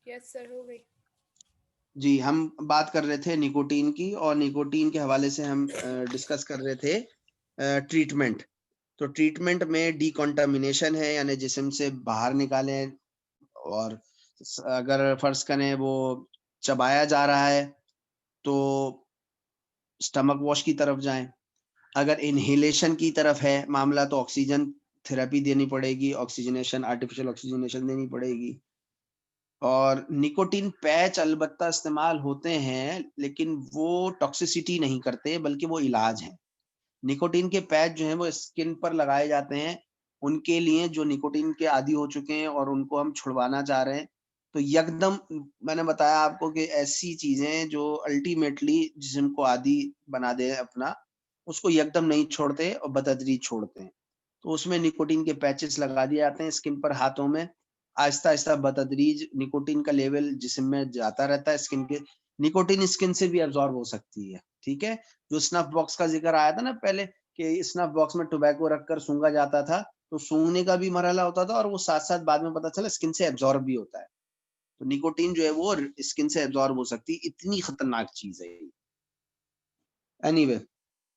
Yes sir, हो गई। जी, हम बात कर रहे थे निकोटीन की, और निकोटीन के हवाले से हम डिस्कस कर रहे थे ट्रीटमेंट। तो ट्रीटमेंट में डिकॉन्टामिनेशन है, यानी जिस्म से बाहर निकालें, और अगर फर्ज करें वो चबाया जा रहा है तो स्टमक वॉश की तरफ जाएं। अगर इनहेलेशन की तरफ है मामला तो ऑक्सीजन थेरेपी देनी पड़ेगी, ऑक्सीजनेशन, आर्टिफिशियल ऑक्सीजनेशन देनी पड़ेगी। और निकोटीन पैच अलबत्ता इस्तेमाल होते हैं, लेकिन वो टॉक्सिसिटी नहीं करते, बल्कि वो इलाज है। निकोटीन के पैच जो हैं वो स्किन पर लगाए जाते हैं, उनके लिए जो निकोटीन के आदी हो चुके हैं और उनको हम छुड़वाना चाह रहे हैं। तो यकदम मैंने बताया आपको कि ऐसी चीज़ें जो अल्टीमेटली जिस्म को आदी बना दें अपना, उसको यकदम नहीं छोड़ते और बतदरीज छोड़ते हैं। तो उसमें निकोटीन के पैचेस लगा दिए जाते हैं स्किन पर, हाथों में। आहिस्ता-आहिस्ता बतदरीज निकोटीन का लेवल जिस्म में जाता रहता है स्किन के। निकोटीन स्किन से भी एब्ज़ॉर्ब हो सकती है, ठीक है? जो स्नफ़ बॉक्स का ज़िक्र आया था ना पहले, कि स्नफ़ बॉक्स में टोबैको रखकर सूंघा जाता था, तो सूंघने का भी मरहला होता था और वो साथ-साथ बाद में पता चला स्किन से एब्ज़ॉर्ब भी होता है। तो निकोटीन जो है वो स्किन से एब्ज़ॉर्ब हो सकती है, इतनी खतरनाक चीज़ है ये। एनीवे,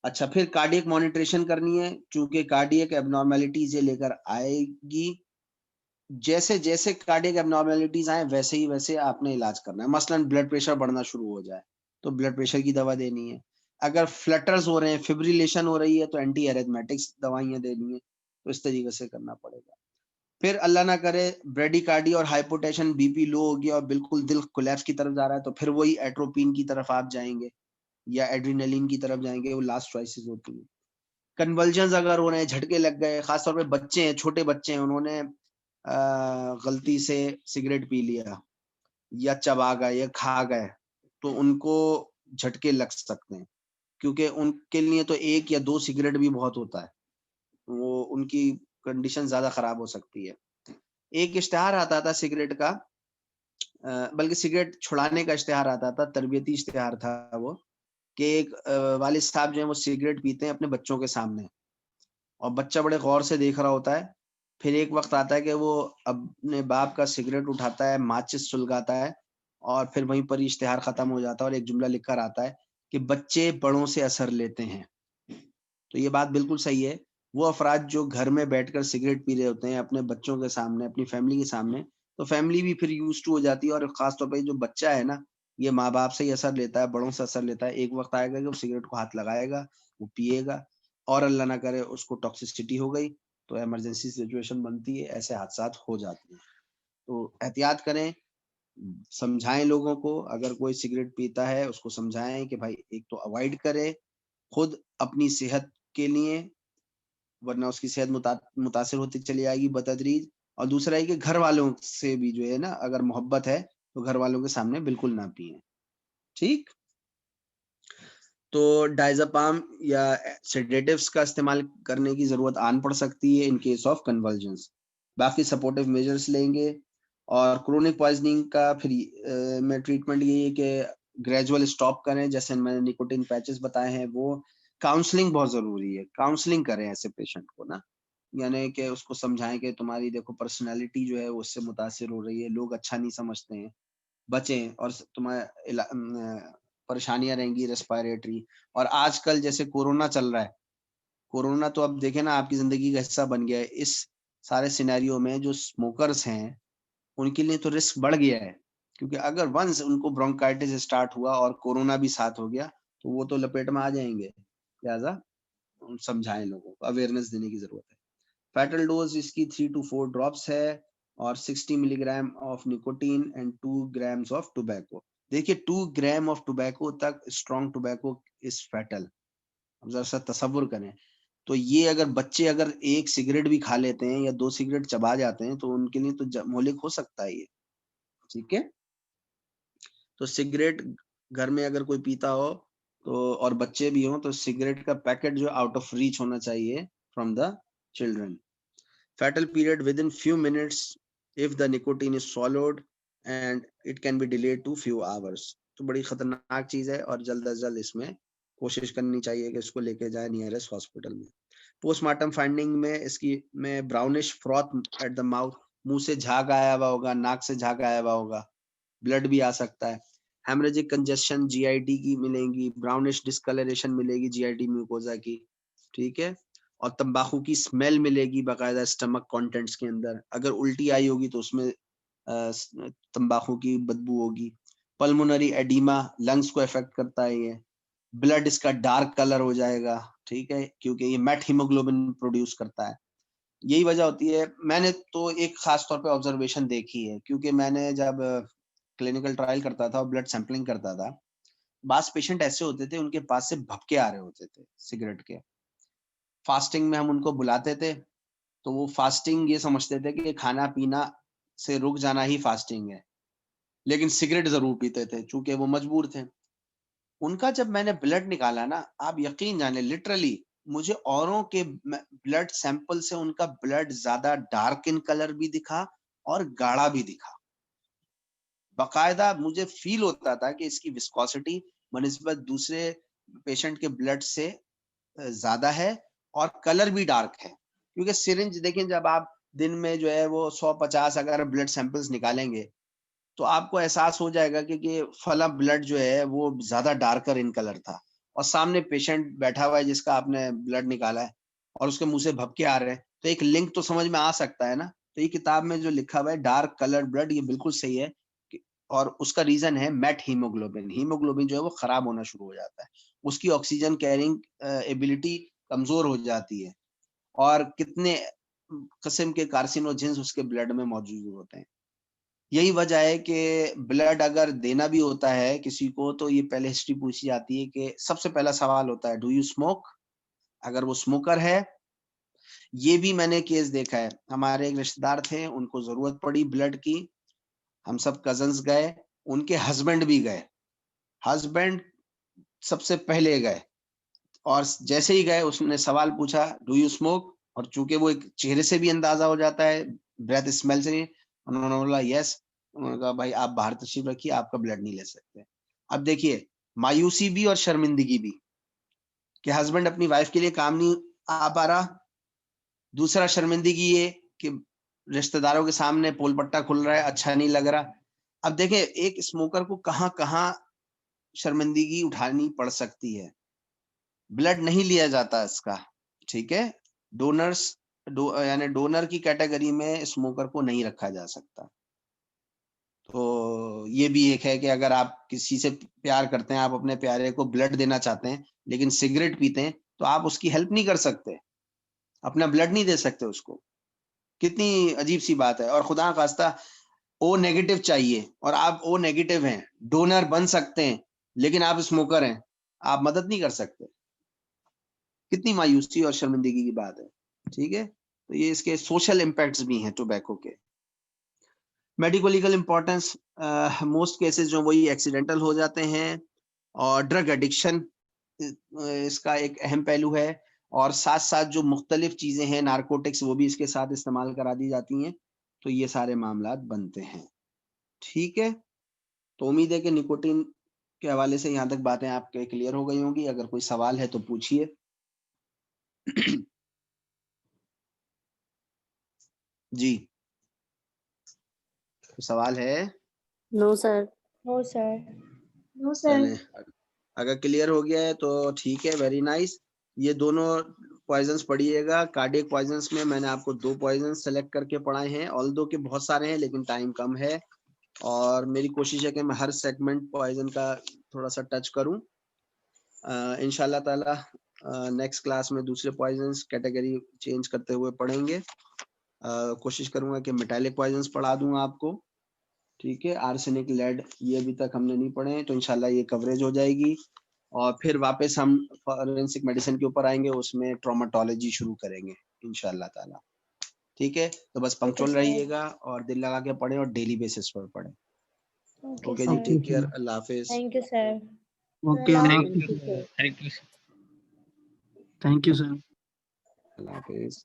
अच्छा, फिर कार्डियक मॉनिटरेशन करनी है, चूँकि कार्डियक एब्नॉर्मैलिटीज़ ये लेकर आएगी। जैसे-जैसे कार्डियक एब्नॉर्मैलिटीज़ आएँ, वैसे ही वैसे आपने इलाज करना है। मसलन ब्लड प्रेशर बढ़ना शुरू हो जाए, तो ब्लड प्रेशर की दवा देनी है। अगर फ्लटर्स हो रहे हैं, फिब्रिलेशन हो रही है, तो एंटी एरिथमेटिक्स दवाइयाँ देनी है। तो इस तरीके से करना पड़ेगा। फिर अल्लाह ना करे ब्रेडिकार्डी और हाइपोटेंशन, बीपी लो हो गया और बिल्कुल दिल कोलैप्स की तरफ जा रहा है, तो फिर वही एट्रोपिन की तरफ आप जाएँगे या एड्रेनालिन की तरफ जाएँगे, वो लास्ट चॉइसेस होती हैं। कन्वल्जन्स अगर हो रहे हैं, झटके लग गए, खास तौर पे बच्चे हैं, छोटे बच्चे हैं, उन्होंने गलती से सिगरेट पी लिया या चबा गए या खा गए, तो उनको झटके लग सकते हैं, क्योंकि उनके लिए तो 1 या 2 सिगरेट भी बहुत होता है। वो उनकी कंडीशन ज़्यादा खराब हो सकती है। एक इश्तिहार आता था सिगरेट का, बल्कि सिगरेट छुड़ाने का इश्तिहार आता था, तरबियती इश्तिहार था वो, कि एक वालिद साहब जो हैं वो सिगरेट पीते हैं अपने बच्चों के सामने, और बच्चा बड़े गौर से देख रहा होता है। फिर एक वक़्त आता है कि वो अपने बाप का सिगरेट उठाता है, माचिस सुलगाता है, और फिर वहीं पर ही इश्तिहार ख़त्म हो जाता है और एक जुमला लिख कर आता है कि बच्चे बड़ों से असर लेते हैं। तो ये बात बिल्कुल सही है। वो अफ़राद जो घर में बैठकर सिगरेट पी रहे होते हैं अपने बच्चों के सामने, अपनी फ़ैमिली के सामने, तो फ़ैमिली भी फिर यूज़्ड टू हो जाती है, और ख़ास तौर पे जो बच्चा है ना, ये माँ-बाप से ही असर लेता है, बड़ों से असर लेता है। एक वक़्त आएगा कि वो सिगरेट को हाथ लगाएगा, वो पिएगा, और अल्लाह ना करे उसको टॉक्सिसिटी हो गई, तो इमरजेंसी सिचुएशन बनती है, ऐसे हादसात हो जाते हैं। तो एहतियात करें, समझाएँ लोगों को, अगर कोई सिगरेट पीता है उसको समझाएँ कि भाई एक तो अवॉइड करे, खुद अपनी सेहत के लिए, वरना उसकी सेहत मुतासिर होती चली जाएगी बतदरीज। और दूसरा है कि घर वालों से भी जो है ना, अगर मोहब्बत है, तो घर वालों के सामने बिल्कुल ना पिएँ, ठीक? तो डायज़ेपाम या सेडेटिव्स का इस्तेमाल करने की ज़रूरत आन पड़ सकती है इन केस ऑफ कन्वल्जन्स। बाकी सपोर्टिव मेजर्स लेंगे, और क्रोनिक पॉइज़निंग का फिर में ट्रीटमेंट यही है कि ग्रेजुअल स्टॉप करें, जैसे मैंने निकोटिन पैचेस बताए हैं वो। काउंसलिंग बहुत ज़रूरी है, काउंसलिंग करें ऐसे पेशेंट को ना, यानी कि उसको समझाएँ कि तुम्हारी देखो पर्सनैलिटी जो है वो उससे मुतासिर हो रही है, लोग अच्छा नहीं समझते हैं। बचें, और परेशानियाँ रहेंगी रेस्पिरेटरी। और आजकल जैसे कोरोना चल रहा है, कोरोना तो अब देखें ना आपकी ज़िंदगी का हिस्सा बन गया है। इस सारे सिनेरियो में जो स्मोकर्स हैं, उनके लिए तो रिस्क बढ़ गया है, क्योंकि अगर वन्स उनको ब्रोंकाइटिस स्टार्ट हुआ और कोरोना भी साथ हो गया, तो वो तो लपेट में आ जाएँगे। लिहाज़ा समझाएँ लोगों को, अवेयरनेस देने की ज़रूरत है। फैटल डोज़ इसकी 3 टू 4 ड्रॉप्स है, और 60 milligram of nicotine and 2 grams of tobacco. देखिए 2 ग्राम ऑफ टोबैको तक स्ट्रॉन्ग टोबैको इज़ फैटल। अब ज़रा-सा तसव्वुर करें। तो ये अगर बच्चे अगर 1 सिगरेट भी खा लेते हैं या 2 सिगरेट चबा जाते हैं, तो उनके लिए तो मुहलिक हो सकता है ये, ठीक है? तो सिगरेट घर में अगर कोई पीता हो, तो और बच्चे भी हों, तो सिगरेट का पैकेट जो आउट ऑफ रीच होना चाहिए from the children. Fatal period within few minutes if the nicotine is swallowed, and it can be delayed to few hours। तो बड़ी खतरनाक चीज़ है, और जल्द अज जल्द इसमें कोशिश करनी चाहिए कि इसको लेके जाए नियरेस्ट हॉस्पिटल में। पोस्टमार्टम फाइंडिंग में इसकी में brownish froth at the mouth, मुँह से झाग आया हुआ होगा, नाक से झाग आया हुआ होगा, ब्लड भी आ सकता है। हेमरेजिक कंजेशन जीआईटी की मिलेगी, ब्राउनिश डिस्कलरेशन मिलेगी जीआईटी म्यूकोजा की, ठीक है। और तंबाकू की स्मेल मिलेगी बाकायदा स्टमक कंटेंट्स के अंदर। अगर उल्टी आई होगी तो उसमें तंबाकू की बदबू होगी। पल्मोनरी एडिमा, लंग्स को इफेक्ट करता है ये। ब्लड इसका डार्क कलर हो जाएगा, ठीक है, क्योंकि ये मेट हीमोग्लोबिन प्रोड्यूस करता है। यही वजह होती है। मैंने तो एक खास तौर पे ऑब्जर्वेशन देखी है, क्योंकि मैंने जब क्लिनिकल ट्रायल करता था और ब्लड सैंपलिंग करता था, बास पेशेंट ऐसे होते थे उनके पास से भपके आ रहे होते थे सिगरेट के। फास्टिंग में हम उनको बुलाते थे तो वो फास्टिंग ये समझते थे कि खाना पीना से रुक जाना ही फास्टिंग है, लेकिन सिगरेट जरूर पीते थे चूंकि वो मजबूर थे। उनका जब मैंने ब्लड निकाला ना, आप यकीन जाने लिटरली मुझे औरों के ब्लड सैंपल से उनका ब्लड ज्यादा डार्क इन कलर भी दिखा और गाढ़ा भी दिखा। बाकायदा मुझे फील होता था कि इसकी विस्कोसिटी बनिस्बत दूसरे पेशेंट के ब्लड से ज्यादा है और कलर भी डार्क है। क्योंकि सिरिंज देखें, जब आप दिन में जो है वो 150 अगर ब्लड सैंपल्स निकालेंगे तो आपको एहसास हो जाएगा कि फला ब्लड जो है वो ज्यादा डार्कर इन कलर था, और सामने पेशेंट बैठा हुआ है जिसका आपने ब्लड निकाला है और उसके मुंह से भपके आ रहे हैं, तो एक लिंक तो समझ में आ सकता है ना। तो ये किताब में जो लिखा हुआ है डार्क कलर ब्लड, ये बिल्कुल सही है और उसका रीजन है मेट हीमोग्लोबिन। हीमोग्लोबिन जो है वो खराब होना शुरू हो जाता है, उसकी ऑक्सीजन कैरिंग एबिलिटी कमजोर हो जाती है, और कितने किस्म के कार्सिनोजेंस उसके ब्लड में मौजूद होते हैं। यही वजह है कि ब्लड अगर देना भी होता है किसी को तो ये पहले हिस्ट्री पूछी जाती है कि सबसे पहला सवाल होता है डू यू स्मोक। अगर वो स्मोकर है, ये भी मैंने केस देखा है, हमारे एक रिश्तेदार थे, उनको जरूरत पड़ी ब्लड की, हम सब कजन्स गए, उनके हस्बैंड भी गए, हस्बैंड सबसे पहले गए, और जैसे ही गए उसने सवाल पूछा डू यू स्मोक, और चूंकि वो एक चेहरे से भी अंदाजा हो जाता है, ब्रेथ स्मेल से, उन्होंने बोला यस। उन्होंने कहा भाई आप बाहर तशरीफ रखिए, आपका ब्लड नहीं ले सकते। अब देखिए मायूसी भी और शर्मिंदगी भी कि हस्बैंड अपनी वाइफ के लिए काम नहीं आ पा रहा, दूसरा शर्मिंदगी ये कि रिश्तेदारों के सामने पोल पट्टा खुल रहा है, अच्छा नहीं लग रहा। अब देखिए एक स्मोकर को कहाँ कहाँ शर्मिंदगी उठानी पड़ सकती है। ब्लड नहीं लिया जाता इसका, ठीक है, डोनर्स यानी डोनर की कैटेगरी में स्मोकर को नहीं रखा जा सकता। तो ये भी एक है कि अगर आप किसी से प्यार करते हैं, आप अपने प्यारे को ब्लड देना चाहते हैं लेकिन सिगरेट पीते हैं, तो आप उसकी हेल्प नहीं कर सकते, अपना ब्लड नहीं दे सकते उसको। कितनी अजीब सी बात है। और खुदा खास्ता ओ नेगेटिव चाहिए और आप ओ नेगेटिव हैं, डोनर बन सकते हैं, लेकिन आप स्मोकर हैं, आप मदद नहीं कर सकते। कितनी मायूसी और शर्मिंदगी की बात है, ठीक है। तो ये इसके सोशल इम्पैक्ट्स भी हैं टोबैको के। Medico legal importance, most cases जो वही एक्सीडेंटल हो जाते हैं, और ड्रग एडिक्शन इसका एक अहम पहलू है, और साथ साथ जो मुख्तलिफ चीजें हैं नारकोटिक्स वो भी इसके साथ इस्तेमाल करा दी जाती हैं, तो ये सारे मामला बनते हैं, ठीक है। तो उम्मीद है कि निकोटीन के हवाले से यहाँ तक बातें आपके क्लियर हो गई होंगी। अगर कोई सवाल है तो पूछिए। जी, तो सवाल है? No sir. No sir. No चलें, सर। अगर क्लियर हो गया है तो ठीक है, वेरी नाइस। ये दोनों पॉइजन्स पढ़िएगा। कार्डियक पॉइजन्स में मैंने आपको 2 पॉइजन्स सेलेक्ट करके पढ़ाए हैं, ऑल्दो के बहुत सारे हैं लेकिन टाइम कम है, और मेरी कोशिश है कि मैं हर सेगमेंट पॉइजन का थोड़ा सा टच करूं। इंशाल्लाह ताला नेक्स्ट क्लास में दूसरे पॉइजन्स कैटेगरी चेंज करते हुए पढ़ेंगे। कोशिश करूंगा कि मेटालिक पॉइजन्स पढ़ा दूं आपको, ठीक है। आर्सेनिक, लेड ये अभी तक हमने नहीं पढ़े हैं, तो इंशाल्लाह ये कवरेज हो जाएगी, और फिर वापस हम फॉरेंसिक मेडिसिन के ऊपर आएंगे, उसमें ट्रॉमेटोलॉजी शुरू करेंगे इंशाल्लाह ताला, ठीक है। तो बस पंक्चुअल रहिएगा और दिल लगा के पढ़ें और डेली बेसिस पर पढ़ें। ओके जी, टेक केयर, अल्लाह हाफिज। Thank you sir. Okay, thank you sir. Thank you sir. अल्लाह हाफिज।